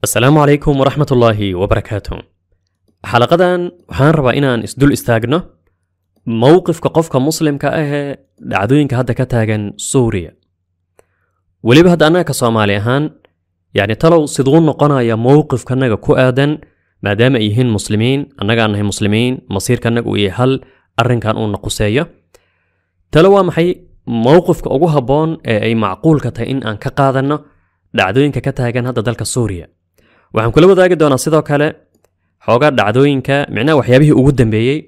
السلام عليكم ورحمة الله وبركاته. حلقة waxaan rabaa inaan isdul istaagno mowqifka qofka muslimka ah ee dhacdooyinka hadda ka taagan Suuriya. weliba hadda anaga Soomaali ahaan yani talow siduu noqonaya mowqifkanaga ku aadan maadaama ay yihiin muslimiin anaga anahay muslimiin masiirkanaga uu yahay hal arrinkan uu naquseeyo. talow waa maxay mowqifka ugu haboon ee ay macquulka tahay in aan ka qaadano dhacdooyinka ka taagan hadda dalka Suuriya. waxaan kula wadaagi doonaa sidoo kale xoogaa dhacdooyinka micnaha waxyaabihii ugu dambeeyay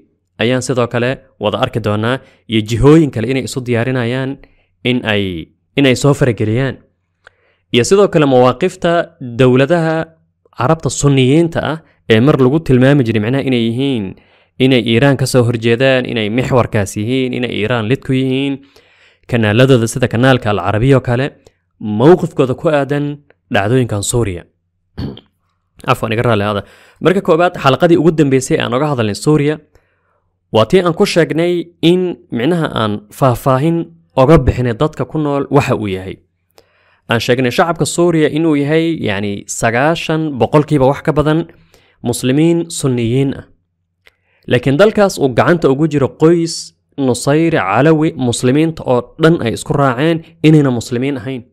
ayaan sidoo kale wada arki doonaa iyo jihooyin kale inay isu diyaarinayaan inay soo farageliyaan iyo sidoo kale mawaaqifta dowladaha carabta sunniyiinta ah ee mar lagu tilmaami jiray micnaha inay yihiin inay Iiraan ka soo horjeedaan inay mixwarkaas yihiin inay Iiraan lid ku yihiin kanaaladooda sida kanaalka al-Carabiya oo kale mowqifkooda ku aadan dhacdooyinkan Suuriya. afwan iga raali hada marka koobaad xalaqadii ugu dambeysay aan uga hadalnay Suuriya waa tii aan ku sheegnay in micnaha aan faahfaahin uga bixinay dadka ku nool waxa uu yahay. aan sheegnay shacabka Suuriya inuu yahay yani 90% wax ka badan muslimiin sunniyiin ah laakiin dalkaas uu gacanta ugu jiro qoys nusayri calawi muslimiinta oo dhan ay isku raaceen inayna muslimiin ahayn.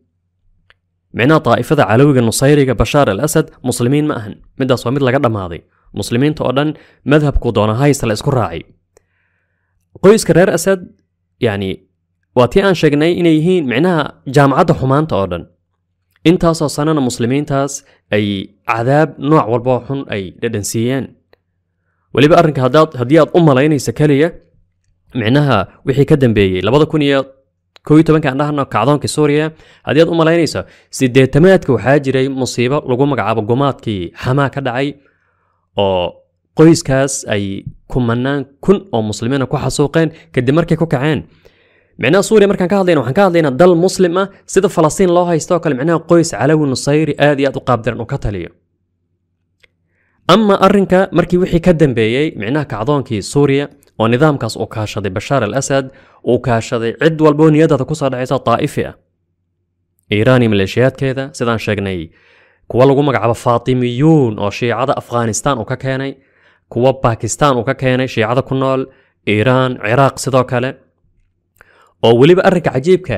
معناها طائفة علوية النصيرية بشار الأسد مسلمين ما أهن مدى صوميد لقد ماضي مسلمين تقولن مذهب كودونا هاي سلا اسكو راعي قويس كرير أسد يعني واتي أن شغني إنيهين معناها جامعة حمان تقولن انت أصاصانا مسلمين تاس أي عذاب نوع والبوحن أي لدنسيين ولي بأرنك هديات ليني سكالية معناها وحي كدن بي لبدا كوني كوي tobanka aan dhahno kacdoonka Suuriya hadii aad u malaynayso sideetamaadka waxa jiray musiibo lagu magacaabo gumaadkii Xamaa ka dhacay oo qoyskaas ay kumanaan kun oo muslimiin ku xasuuqeen kadib markay ku kaceen. macnaha Suuriya markaan ka hadlayno waxaan ka hadlaynaa dal muslim ah sida Falastiin loo haysto kale macnaha qoys Calawi Nusayri aad iyo aad u qaabdaran oo ka taliyo. ama arrinka markii wixii ka dambeeyay macnaha kacdoonkii Suuriya oo nidaamkaas uu kaashaday Bashar al-Asad uu kaashaday cid walba niyadada ku soo dhacaysa Taa'ifi ah Iiraani maleeshiyaadkeeda sidaan sheegnay kuwa lagu magacaabo Faatimiyuun oo Shiicada Afghanistan uu ka keenay kuwa Pakistan uu ka keenay Shiicada ku nool Iiraan Ciraaq sidoo kale oo waliba arrinka cajiibka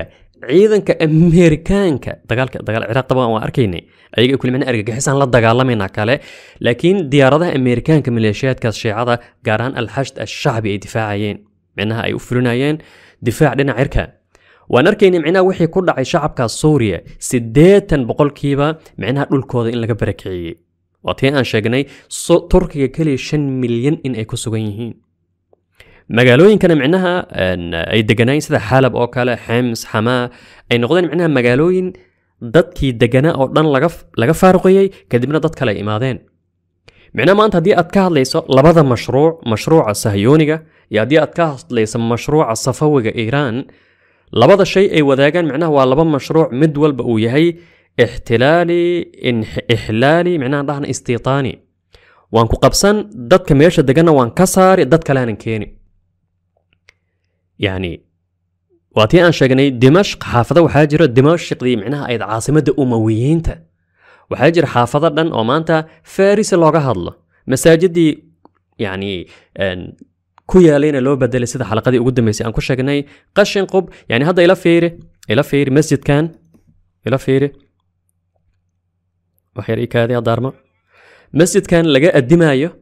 ciidanka Ameerikaanka dagaal Ciraaq tabaan waa arkaynay ayaga kulli macna argagaxisan la dagaalamayna kale laakiin diyaaradaha Ameerikaanka maleeshiyaadkaas Shiicada gaaraan al-Hashd al-Shacbi ay difaacayeen macnaha ay u fulinayeen difaac dhinaca cirka waan arkaynay macnaha wixii ku dhacay shacabka Suuriya 80% macnaha dhulkooda in laga barakiciyay waatii aan sheegnay Turkiga kaliya 5 milyan in ay ku sugan yihiin magaalooyinkana macnaha ay deganaan sida Xalab oo kale Xams Xamaa ay noqdeen macnaha magaalooyin dadkii deganaa oo dhan laga faaruqiyay kadibna dad kale imaadeen. macnaha maanta hadii aad ka hadlayso labada mashruuca Sahyooniga iyo hadii aad ka hadlayso mashruuca Safawiga Iiraan labada shay ay wadaagaan macnaha waa laba mashruuc mid walba uu yahay ihlaali macnaha dhahna istiitaani waan ku qabsan dadka meesha degana waan ka saari dad kale aan keeni. يعني واتي أن شغني دمشق حافظة وحاجر دمشق دي معناها أيضا عاصمة أمويين تا وحاجر حافظة دن أمانتا فارس اللغة هذلا مساجد دي يعني كويا لينا لو بدل سيدة حلقة دي قدام ميسي أنكو شغني قشن قب يعني هذا إلى فيري مسجد كان إلى فيري وحيري كادي أدارما مسجد كان لقاء الدماية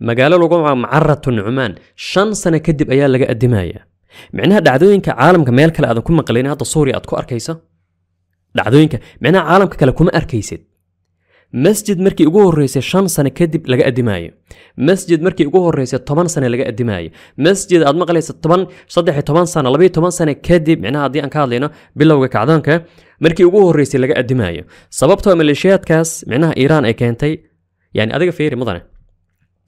مقالة لغو معرة النعمان 5 سنة كدب أيال لقاء الدماية معناها dhacdooyinka caalamka meel kale aad ku maqleen hadda Suuriya aad ku arkayso dhacdooyinka micnaha caalamka kale kuma arkaysid masjid markii ugu horeysay 5 sano kadib laga adimaayo masjid markii ugu horeysay 10 sano laga adimaayo masjid aad maqlaysid 13 sano 12 sano kadib micnaha hadii aan ka hadlayno bilowga kacdoonka markii ugu horeysay laga adimaayo sababtoo maleeshiyaadkaas micnaha Iiraan ay keentay yani adiga fiiri mudane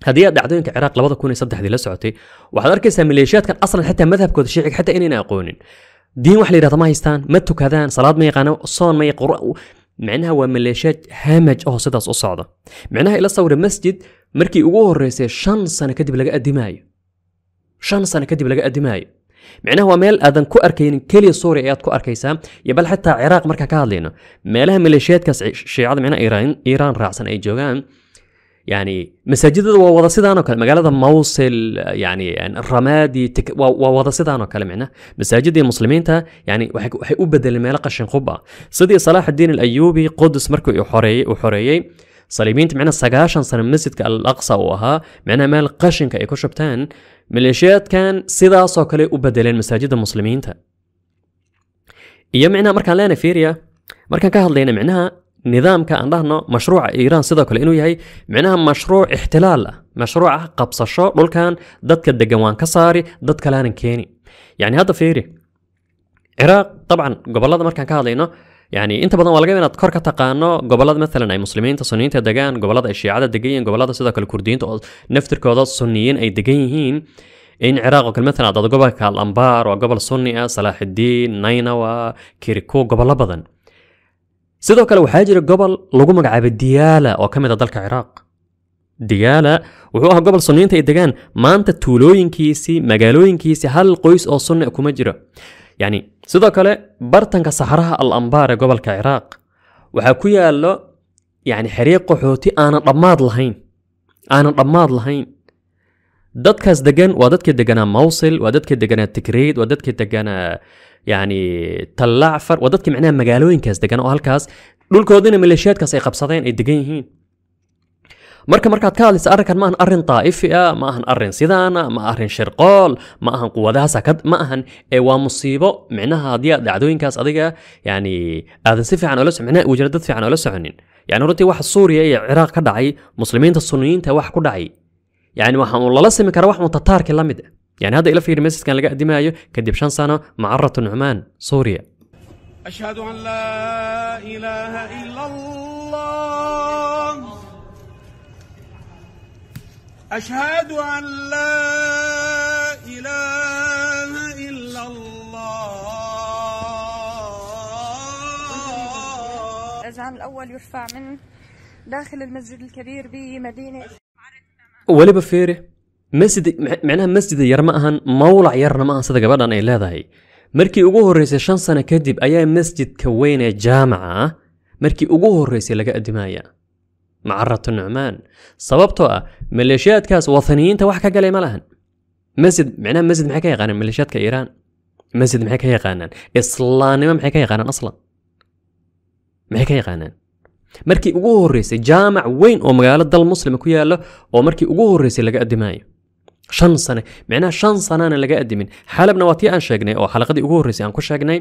هذه دعوين كعراق لبضة كوني صدح ذي لسعتي وحضرك ميليشيات كان أصلا حتى مذهب كود الشيعي حتى إننا أقولين دين وحلي رضا ما يستان متو كذان صلاة ما يقانو الصان ما يقرأ معناها هو ميليشيات هامج صدس الصعدة معناها إلى صور المسجد مركي أقول رئيسي 5 سنة كدب لقاء الدماء 5 سنة كدب لقاء الدماء معناها هو ميل ادن كو اركين كلي سوريا اياد كو اركيسا يبل حتى عراق marka ka hadlayno meelaha maleeshiyaadkaas shiicada macna Iran raacsan ay joogaan يعني مساجدda waa wada sidaan oo kale magaalada Mosul يعني Ramadi waa wada sidaan oo kale macna masaajidda muslimiinta يعني waxay u bedeleen meel qashin quba sidii Salah ad-Din al-Ayyubi Qudus markuu u xoreeyay صليبينت معنا 19 سنة مسجد الأقصى وها معنا مال قشن كأي كشبتان ميليشيات كان سيدا صوكلي وبدلين مساجد المسلمين تا إيا معنا مركان لنا فيريا مركان كهل لنا معناها نظام كان ضهنا مشروع إيران سيدا كل إنه يهي معناها مشروع احتلال مشروع قبص الشوق دول كان ضدك الدقوان كصاري ضدك لان كيني يعني هذا فيري عراق طبعا قبل هذا مركان كهل لنا يعني انت بدن walga inaad kor ka taqaano gobolada مثلا ay muslimiinta sunniyiinta degaan gobolada ay shiicada degaan gobolada sidoo kale kurdiyiinta oo naftirkooda sunniyiin ay degan yihiin in Iraq oo kalmatan aad gobolka al-Anbar oo gobol sunni ah Salah ad-Din Nainawa Kirkuk gobolo badan sidoo kale waxaa jira gobol lagu magacaabo Diyala oo kamid ah dalka Iraq Diyala wuxuu ahaa gobol sunniyiinta ay degaan maanta tuulooyinkiisi magaalooyinkiisi hal qoys oo sunni kuma jiro يعني sidoo kale bartanka saxaraha al-Anbar ee gobolka Iraq waxa ku yaalo yani xariiq qaxooti aan dhammaad lahayn dadkaas degan waa dadkii deganaa Mosul waa dadkii deganaa Tikrit waa dadkii deganaa yani Tal Afar waa dadkii macnaha magaalooyinkaas degan oo halkaas dhulkoodina maleeshiyaadkaas ay qabsadeen ay degan yihiin markaad ka hadlayso arrinkan ma ahan arrin taa'ifi ah ma ahan arrin sidaana ma ahan shirqool ma ahan quwadahaas ma ahan ee waa musiibo micnaha haddii aad dhacdooyinkaas adiga yani aadan si fiican oola micnaha uu jira dad fiican oola soconin yani runtii waxa Suuriya iyo Ciraaq ka dhacay muslimiinta sunniyiinta wax ku dhacay yani waxa uu lala simi karaa wax mutataarki la mid ah yani hadda ila fiir mesajkan laga adimaayo kadib 5 sano macarratu Nu'man Suuriya ashhadu an la ilaha illa Allah أشهد أن لا إله إلا الله. الأذان الأول يرفع من داخل المسجد الكبير بمدينة ولي بفيري مسجد معناها مسجد يرمأهن مولع يرمأهن صدق بدن إلى ذاي مركي أجوه الرئيس 5 سنة كدب أيام مسجد كوينة جامعة مركي أجوه الرئيس لقى الدماية معرة النعمان صببتها ميليشيات كاس وطنيين تا wax ka galay malahan masjid macna masjid maxay ka yaqaanaan maleeshiyaadka Iran masjid maxay ka yaqaanaan islaamnimo maxay ka yaqaanaan aslan maxay ka yaqaanaan markii ugu horeysay jaamac weyn oo magaalada dal muslim ku yaalo oo markii ugu horeysay laga adimaayo 5 sano macna 5 sanana laga adimin xalabna waati aan sheegnay oo xalaqadii ugu horeysay aan ku sheegnay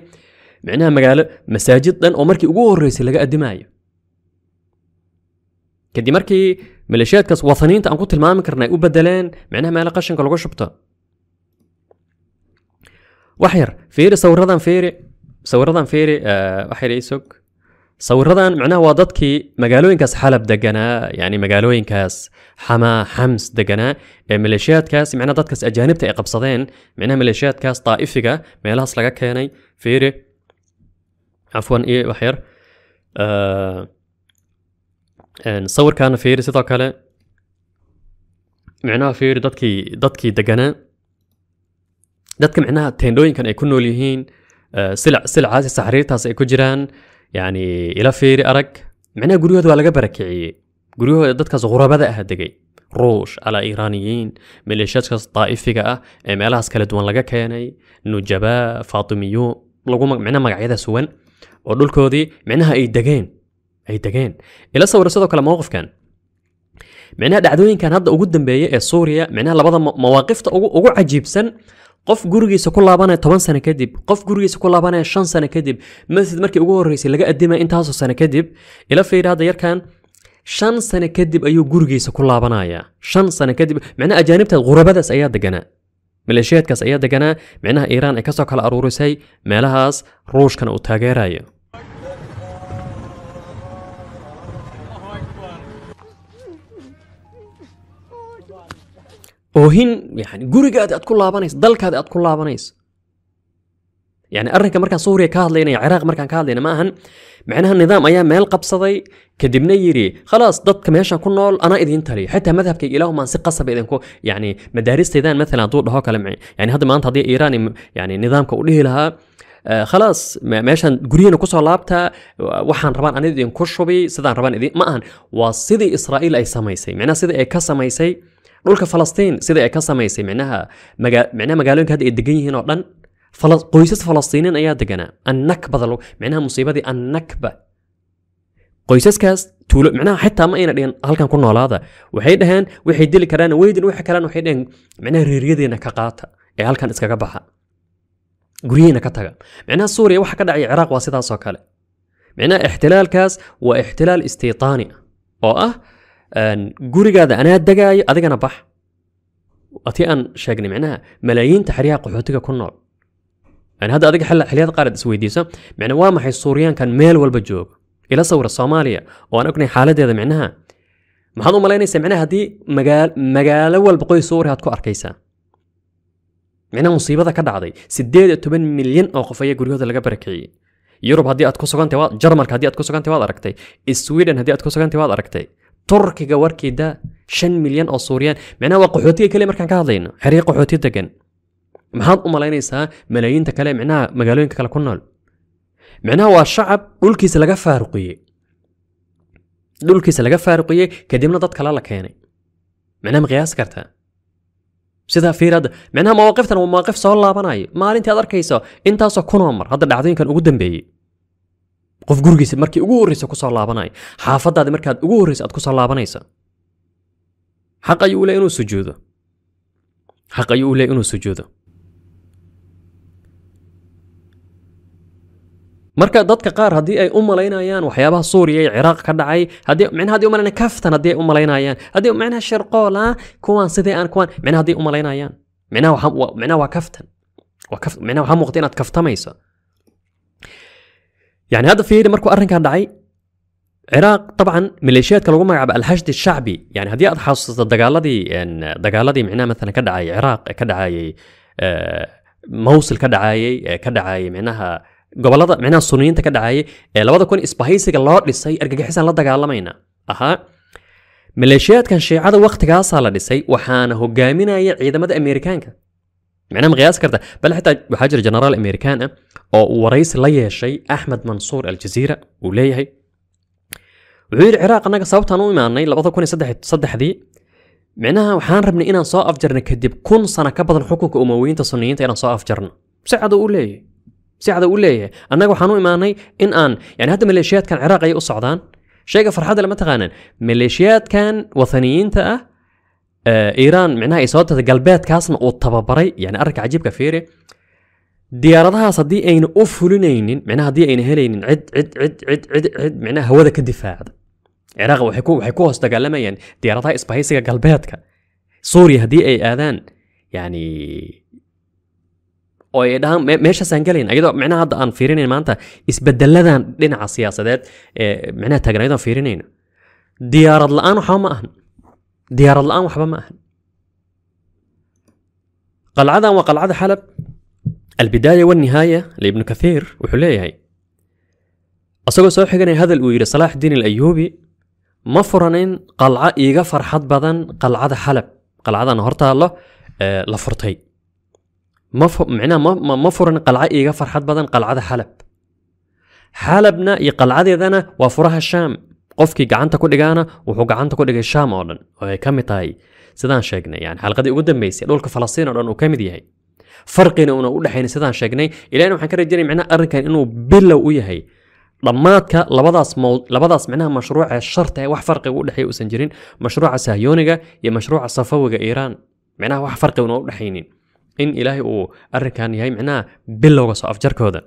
macna magaalo masaajid dhan oo markii ugu horeysay laga adimaayo kadib markii maleeshiyaadkaas wathaniinta aan ku tilmaami karnay u bedeleen macnaha meel qashinka lagu shubto waxyar fiiri sawiradan waxay isog sawiradan macnaha waa dadkii magaalooyinkaas xalab deganaa yani magaalooyinkaas Hama Hams deganaa ee maleeshiyaadkaas macnaha dadkaas ajaanibta ay qabsadeen macnaha maleeshiyaadkaas taa'ifiga meelahaas laga keenay fiiri afwan waxyar صور كان فيري sidoo kale macnaha fiiri dadkii deganaa dadka macnaha teendooyinkan ay ku nool yihiin silcaasi saxriirtaas ay ku jiraan yani ila fiiri arag macnaha guriyooda waa laga barakiciyay guriyooda dadkaas qurabada ah degay ruush ala iiraaniyiin maleeshiyaadkaas taa'ifiga ah ee meelahaas kala duwan laga keenay nujaba faatimiyo lagu macnaha magacyada suwan oo dhulkoodii macnaha ay degeen ila sawir sidoo kale mowqifkan macnaha dhacdooyinkan hadda ugu dambeeyay ee Suuriya macnaha labada mawaaqifta ugu cajiibsan qof gurigiisa ku laabanay 10 sano kadib qof gurigiisa ku laabanay 5 sano kadib masjid markii ugu horeysay laga adimay intaas oo sano kadib ila fiirada yarkan 5 sano kadib ayuu gurigiisa ku laabanaya 5 sano kadib macnaha ajaanibta qurabadaas ayaa deganaa maleeshiyaadkaas ayaa deganaa macnaha Iiraan ay ka soo kala aruurisay meelahaas ruushkana uu taageerayo oohin yani gurigaada aad ku laabanayso dalkaada aad ku laabanayso يعني arrinka markaan suuriya ka hadlayna ciraaq markaan ka hadlayna ma ahan macnaha nidaam ayaa meel qabsaday kadibna yiri khalaas dadka meesha ku nool ana idin tali xitaa madhabka ilaahu maan si qasab idinku yani madaaristeedan مثلا duu dhaho kale yani hadda maanta hadii Iiraan yani nidaamka u dhihi lahaa خلاص meeshan guriyana ku soo laabta waxaan rabaan aan idin ku shubi sidaan rabaan idin ma ahan waa sidii Israa'iil ay samaysay macnaha sidii ay ka samaysay dhulka Falastiin sidii ay ka samaysay macnaha magaalooyinka hadda ay degan yihiin oo dhan qoysas Falastiiniin ayaa deganaa annakbada macnaha musiibadii annakba qoysaskaas tuulo macnaha xitaa ma ayna dhihin halkan ku noolaada waxay dhaheen waxay dili karaan weydin waxa kale waxay dhaheen macnaha reeriyadeena ka qaata ee halkan iskaga baxa guriyina ka taga macnaha Suuriya waxa ka dhacay Ciraaq waa sidaas oo kale macnaha ixtilaalkaas waa ixtilaal istiitaani oo ah gurigaada anaa dagaayo adigana bax atii aan sheegnay macnaha malaayiin taxriiq qaxootiga ku nool يعني هذا أديك حليات قارد سويديسة معناه وامح السوريان كان ميل والبجوب إلى صور الصومالية وأنا أقني حالة هذا معناها ما هذا ملايين سمعناها دي مجال أول بقوي سوريا هتكو أركيسة معناها مصيبة ذا كذا عادي 8 مليون أو قفية جوريو ذا لقى بركي يوروب هدي أتكو سكان تواد جرمال هدي أتكو سكان تواد أركتي السويدن هدي أتكو سكان تواد أركتي تركي جواركي ده 5 مليون أو سوريان معناها وقحوتية كلمة مركان كهذين حريق قحوتية دقن maxaad u malaynaysaa malaayiinta kale macnaha magaalooyinka kale ku nool macnaha waa shacab dhulkiisa laga faaruqiyay kadibna dad kale la keenay macnaha ma qiyaas kartaa sida fiirada macnaha mawaaqiftan waa mawaaqif soo laabanayo maalintii aad arkayso intaasoo kunoo mar hadda dhacdooyinkan ugu dambeeyay qof gurigiisa markii ugu horreysay ku soo laabanayo xaafadaada markaad ugu horreysay aad ku soo laabanayso xaq ayuu u leeyahay inuu sujuudo marka dadka qaar hadii ay u malaynayaan waxyaabaha Suuriya iyo Ciraaq ka dhacay hadii u malaynayaan kaftan hadii u malaynayaan hadii macnaha sharqoola kuwan sidii aan kuwan macnaha hadii u malaynayaan macnaha waa kaftan macnaha waxa muuqata inaad kaftamayso يعني هذا في markuu arrinkan dhacay Ciraaq طبعا ميليشيات lagu magacaabo al-Hashd al-Shacbi يعني hadii aad xasuusto dagaaladii macnaha مثلا ka dhacay Ciraaq ka dhacay Mosul ka dhacay macnaha gobolada macnaha Sunniyiinta ka dhacay ee 2000 isbahaysiga loo dhisay argagixisan la dagaalamayna maleeshiyaadkan Shiicada waqtigaas la dhisay waxaana hogaaminaya ciidamada Ameerikaanka macnaha ma qiyaas karta bal xitaa waxa jira generaal Ameerikaan oo waraysi la yeeshay Ahmed Mansour al-Jazeera uu leeyahay wuxuu yiri Ciraaq anaga sababtaan u imaanay 2003 macnaha waxaan rabnay inaan soo afjarno kadib 1000 sano ka badan xukunka Umayyiinta Sunniyiinta inaan soo afjarno سعد أقول ليه أنا وحنو إيماني إن أن يعني هذا ميليشيات كان عراقي الصعدان شيء فرحة لما تغنن ميليشيات كان وثنيين تأ إيران معناها إصابة قلبات كاسم والطبابري يعني أرك عجيب كفيرة ديارتها صدي أين أفلونين معناها دي أين هلين عد معناها هو ذاك الدفاع عراق وحكوه استقال يعني ديارتها إسباهيسة قلباتك سوريا هدي أي آذان يعني oo ay dhahan meesha sangalin ayadoo macnaha hadda aan fiirinay maanta isbedeladan dhinaca siyaasadeed ee macnaha taageerada fiirinayna diyaarad la'aan waxba ma ahan qalcadan waa qalcada Xalab البداية والنهاية لابن كثير وحليهي asagoo soo xiganay hadal uu yiri Salaah Diin al-Ayyubi ma furanin qalca iiga farxad badan qalcada Xalab qalcadan horta la furtay ما فرن قلعة إيجا فرحت بدن قلعة حلبنا يقلعة ذنا وفرها الشام قفكي قعنت كل جانا وهو قعنت كل جا الشام أولاً وهي كم تاي سدان شجني يعني حلقة دي قدام بيسي دول كفلسطين أولاً وكم دي هي فرقنا ونقول حين سدان شجني إلى أنه حكر الجري معنا أركان إنه بلا وياهي ضماتك لبضاس معناها مشروع الشرط واحد فرق يقول حي وسنجرين مشروع سهيونيجا يا مشروع صفوجة إيران معناها واحد فرق ونقول حينين إن إلهي وأركان يهي معناه بلوغا صاف جركودا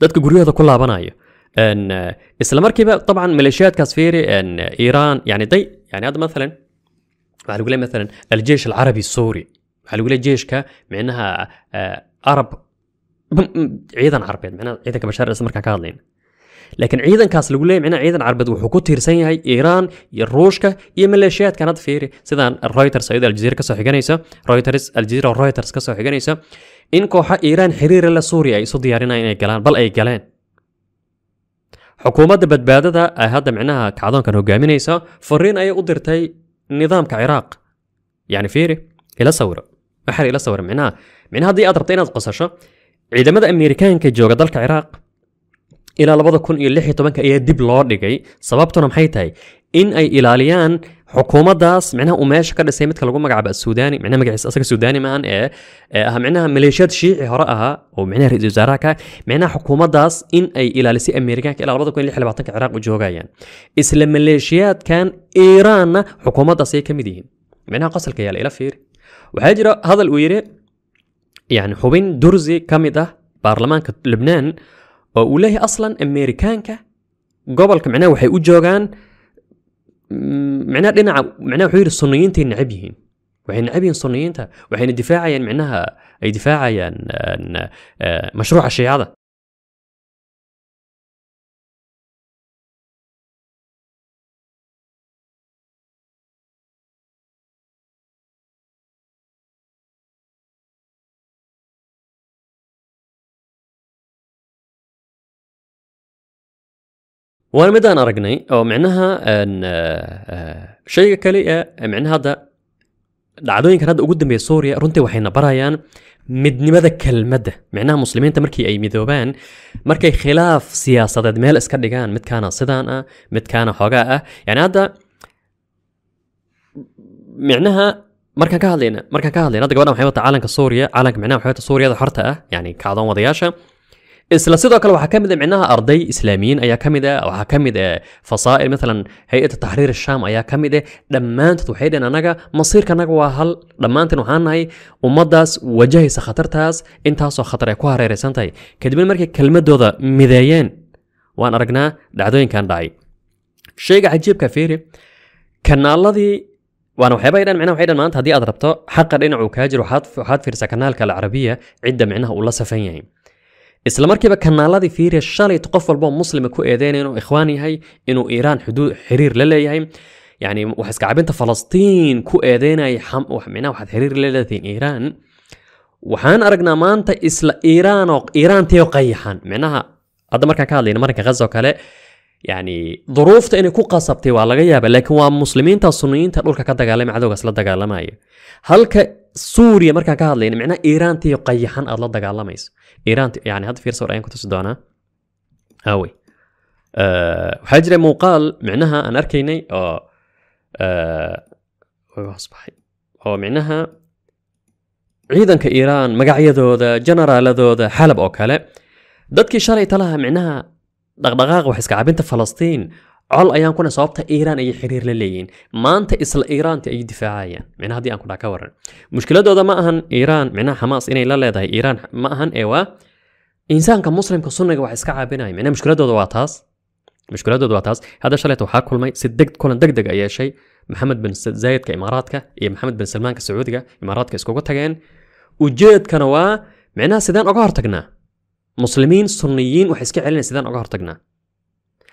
dadka guriyada ku laabanaya isla markiiba طبعا ميليشيات كاسفيري ان ايران يعني يعني هذا مثلا waxa lagu leeyahay مثلا الجيش العربي السوري waxa lagu leeyahay جيشka معناها عرب ciidan carbeed معناها ciidanka bashaar isla markaa ka hadlayna laakiin ciidankaas lagu leeyahay micna ciidan carbeed wuxuu ku tiirsan yahay Iiraan iyo Ruushka iyo maleeshiyaadka nad fiiri sidaan Reuters ayada Al Jazeera ka soo xiganaysa Reuters ka soo xiganaysa in kooxa iiraan xiriir la suuriya ay isu diyaarinayaan inay galaan bal ay galeen xukuumadda badbaadada ay hadda micnaha kacdoonkan hogaaminaysa fariin ayay u dirtay nidaamka ciraaq yani fiiri ila sawiro waxaa ila sawiro micnaha haddii aad rabto inaad qosasho ciidamada Ameerikaanka jooga dalka Ciraaq ilaa 2016 ayaa dib loo dhigay sababtuna maxay tahay in ay ilaaliyaan xukuumaddaas micnaha uu meesha ka dhisay midka lagu magacaabo Suudaani micnaha magaciisa asaga Suudaani maahan micnaha maleeshiyad shiici hore ahaa oo micnaha ra'iisul wasaaraha micnaha xukuumaddaas in ay ilaalisay Ameerikaanka ilaa 2026 Ciraaq u joogayaan isla maleeshiyadkan Iiraanna xukuumaddaas ay kamid yihiin micnaha qosolka yaala ila fiir waxaa jira hadal uu yiri يعني حبين درزي كمده برلمان لبنان وليه اصلا امريكانكا قبل كمعناه waxay u joogan macnaa dhinaca macnaa wuxuu yiri sunniyiinta nacabyihiin waxay nacabyihiin sunniyiinta waxayna difaacayaan macnaha ay difaacayaan mashruuca shiicada وانا مدان ارقني او معناها ان شيء كلي معناها هذا dhacdooyinkan hadda ugu dambeeya Suuriya runtii waxayna barayaan midnimada kelmadda macnaha muslimiinta markii ay midoobaan markay khilaaf siyaasadeed meel iska dhigaan midkaana sidaan ah midkaana xogaa ah yani hadda macnaha markaan ka hadlayna hadda gabadhan waxay wata caalanka Suuriya caalanka macnaha waxay wata Suuriyada xorta ah yani kacdoon wadayaasha isla sidoo kale waxa kamid ah macnaha arday islaamiyiin ayaa kamid ah waxa kamid ah fasaa'il midalan hay'adda tahriir ash-sham ayaa kamid ah dhamaantood waxay dheen anaga masiirkanaga waa hal dhamaanteen waxaan nahay ummadaas wajahaysa khatartaas intaas oo khatar ay ku hareeraysan tahay kadib markii kelmadooda mideeyeen waan aragnaa dhacdooyinkan dhacay shayga cajiibka fiiri kanaaladii وانا waxay dhan macnaha waxay dhan maanta hadii aad rabto xaqa dhinacu ka jiro waxaad fiirsaa kanaalka al-Arabiya cidda macnaha uu la safan yahay isla markiiba kanaaladii fiiriya shalay qof walba muslima ku eedeynay inuu ikhwaan yahay inuu Iiraan xuduud xiriir la leeyahay yani wax iska cabinta Falastiin ku eedeynay wax macnaha waxaad xiriir la leedahay Iiraan waxaan aragnaa maanta isla Iiraan tiyo qayaxan macnaha hadda markaan ka hadlayno marinka Gaza oo kale يعني ظروفته inay ku qasabtay waa laga yaabaa laakiin waa muslimiinta sunniyiinta dhulka ka dagaalamay cadawga isla dagaalamaya halka Suuriya marka ka hadlayna macna Iiraan tii qayaxan aad la dagaalamayso Iiraan yani hadda fiirso ayaan ku tusi doonaa awi waxa jira muuqaal macnaha aan arkaynay oo wasbaxay oo macnaha ciidanka Iiraan magacyadooda generaaladooda xalab oo kale dadkii shalay talaha macnaha dhaqdhaqaaq wax iska cabinta Falastiin col ayaan kuna sababta Iiraan ay xiriir la leeyihiin maanta isla Iiraanta ay difaacayaan macnaha hadii aan ku dhaaka waran mushkiladooda ma ahan Iiraan macnaha Hamas inay la leedahay Iiraan ma ahan eewa insaanka muslimka sunniga wax iska caabinay macnaha mushkiladooda waa taas hada shalayto waxa kulmay kulan degdeg ay yeeshay Maxamed bin Zayed ka Imaaraadka iyo Maxamed bin Salmaan ka Sacuudiga Imaaraadka iskugu tageen ujeedkana waa macnaha sidaan uga hortagnaa مسلمين سنيين وحسكي علينا سيدان أقهر تقنا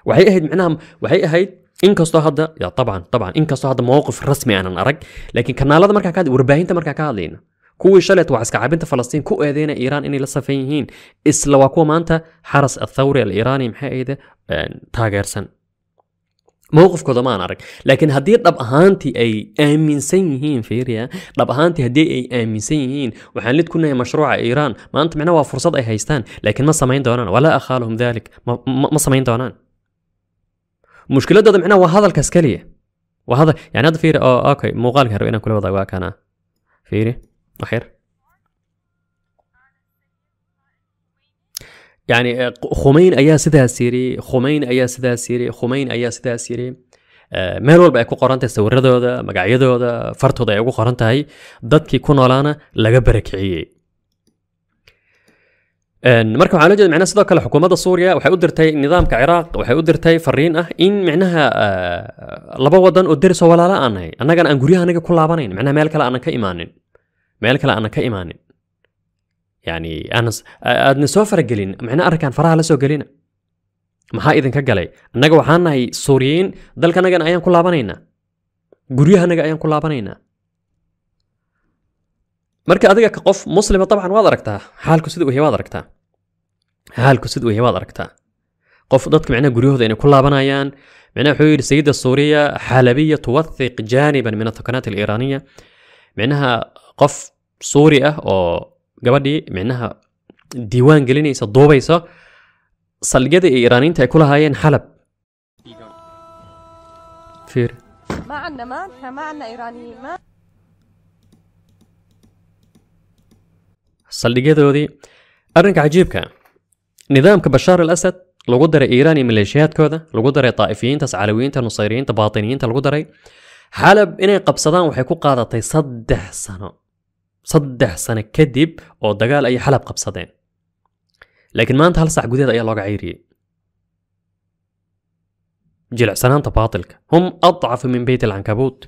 وحي أهد معناها وحي أهد إن كستو هذا يا طبعا إن كستو هذا موقف رسمي أنا أرق لكن كان هذا مركا كاد ورباهين تمركا كادين كوي شلت وعسكا عبنت فلسطين كو أذينا إيران إني لسه فيهين إسلواكو ما أنت حرس الثوري الإيراني محايدة تاجرسن موقف كذا ما نعرف لكن هدي طب هانتي أي آمن سينهين فيريا طب هانتي هدي أي آمن سينهين وحنلت كنا مشروع إيران ما أنت معنا فرصة أي هيستان لكن ما سمعين دونان ولا أخالهم ذلك ما سمعين دونان مشكلة ده معنا وهذا الكسكلية وهذا يعني هذا فيري أوكي مو غالك هروينا كل وضع واكنا فيري أخير يعني خمين أيا سدا سيري خمين أيا سدا سيري meel walba ay ku qorantay sawirradooda magacyadooda fartooda ay ugu qoran tahay dadkii ku noolaana laga barakiciyay marka waxaan leeyahay macnaha sidoo kale xukuumadda Suuriya waxay u dirtay nidaamka Ciraaq waxay u dirtay fariin ah in macnaha laba wadan oo diris walaala aanay annagana aan guriyahanaga ku laabanayn macnaha meel kale aan ka imaanin يعني أنا نسافر قلنا معنا أركان فرها لسه قلنا ما إذن كجلي النجوا وحنا هي سوريين ذلك نجنا أيام كلها بنينا جريها نجا أيام كلها بنينا marka adiga ka qof muslima dabcan waad aragtaa xaalku siduu yahay waad aragtaa qof dadka macnaha guryahooda inay ku laabanayaan macnaha wuxuu yidhi sayida suuriya xalabiya tuwathiq jaaniban min athakanaat aliiraaniya macnaha qof suuri ah oo gabadhii macnaha diiwaan gelinaysa duubaysa saldhigyada ee iiraaniyiinta ay ku lahaayeen xalab fiir ما عندنا إيرانيين ما saldhigyadoodii arrinka cajiibka nidaamka bashaar al asad lagu daray iiraan iyo maleeshiyaadkooda lagu daray طائفيينtaas calawiyiinta nusayriyiinta baatiniyiinta lagu daray xalab inay qabsadaan waxay ku qaadatay 3 sano kadib oo dagaal ay xalab qabsadeen laakiin maanta hal sac gudaheed ayaa looga cayriyey jilicsanaanta baatilka hum adcafu min beyt alcankabuut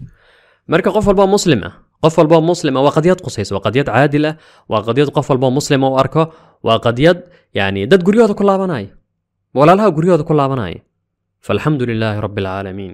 marka qof walba muslim waa qadiyad qusaysa waa qadiyad caadil ah waa qadiyad qof walba muslim u arko waa qadiyad yani dad guryahooda ku laabanaya walaalaha guryahooda ku laabanaya falxamdu lilaahi rabbi alcaalamiin